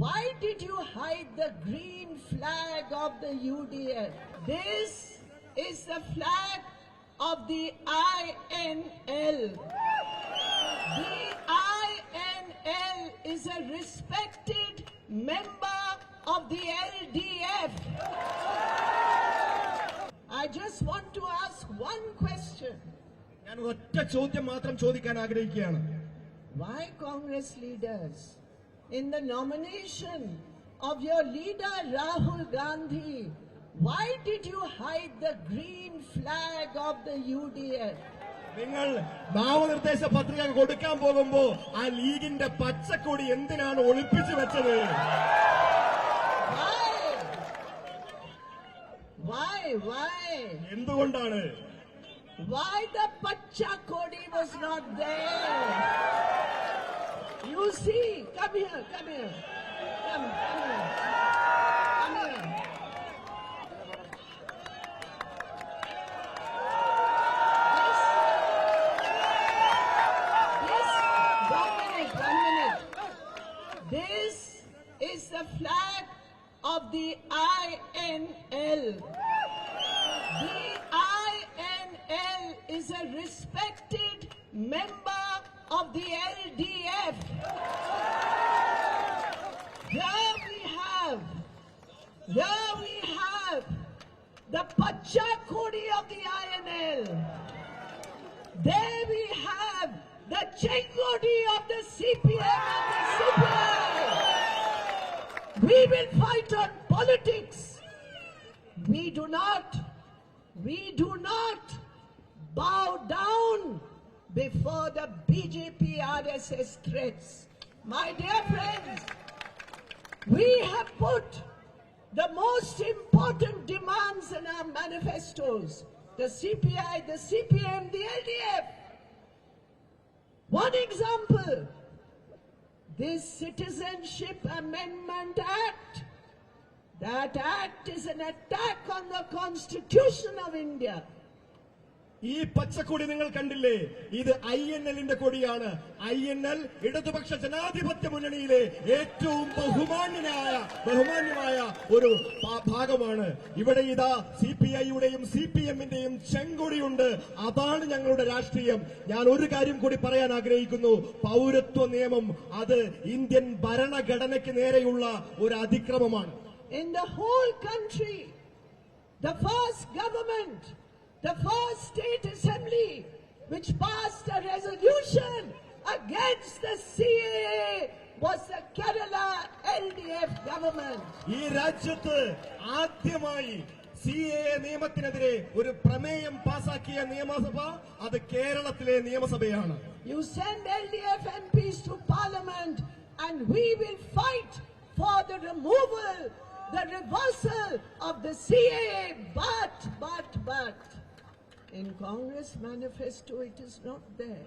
Why did you hide the green flag of the UDF? This is the flag of the INL. The INL is a respected member of the LDF. I just want to ask one question. ഞാൻ ഒറ്റ ചോദ്യം മാത്രം ചോദിക്കാൻ ആഗ്രഹിക്കുകയാണ്. Why Congress leaders, in the nomination of your leader Rahul Gandhi, why did you hide the green flag of the UDF? നിങ്ങൾ നാമനിർദ്ദേശ പത്രിക കൊടുക്കാൻ പോകുമ്പോ ആ ലീഗിന്റെ പച്ചക്കൊടി എന്തിനാണ് ഒളിപ്പിച്ചു വെച്ചത്? Why? എന്തുകൊണ്ടാണ്? Why the Pacha Kodi was not there? You see, come here. Come here. One minute. This is the flag of the INL. The INL is a respected member of the LDF. Here we have the Pacha Kodi of the INL. There we have the Chengodi of the CPM and the CPI. We will fight on politics. We do not bow down before the BJP RSS threats. My dear friends, we have put the most important demands in our manifestos. The CPI, the CPM, the LDF. One example, this Citizenship Amendment Act. That act is an attack on the Constitution of India. ഈ പച്ചക്കൊടി നിങ്ങൾ കണ്ടില്ലേ? ഇത് INL-ന്റെ കൊടിയാണ്. INL ഇടതുപക്ഷ ജനാധിപത്യ മുന്നണിയിലെ ഏറ്റവും ബഹുമാന്യമായ ഒരു ഭാഗമാണ്. ഇവിടെ ഇതാ CPI-യുടെയും CPM-ന്റെയും ചെങ്കൊടിയുണ്ട്. അതാണ് ഞങ്ങളുടെ രാഷ്ട്രീയം. ഞാൻ ഒരു കാര്യം കൂടി പറയാൻ ആഗ്രഹിക്കുന്നു. പൗരത്വ നിയമം അത് ഇന്ത്യൻ ഭരണഘടനയ്ക്ക് നേരെയുള്ള ഒരു അതിക്രമമാണ്. In the whole country, the first government, the first state assembly which passed a resolution against the CAA was the Kerala LDF government. ഈ രാജ്യത്ത് ആദ്യമായി CAA നിയമത്തിനെതിരെ ഒരു പ്രമേയം പാസാക്കിയ നിയമസഭ അത് കേരളത്തിലെ നിയമസഭയാണ്. You send LDF MPs to parliament and we will fight for the removal, the reversal of the CAA, but in Congress manifesto it is not there.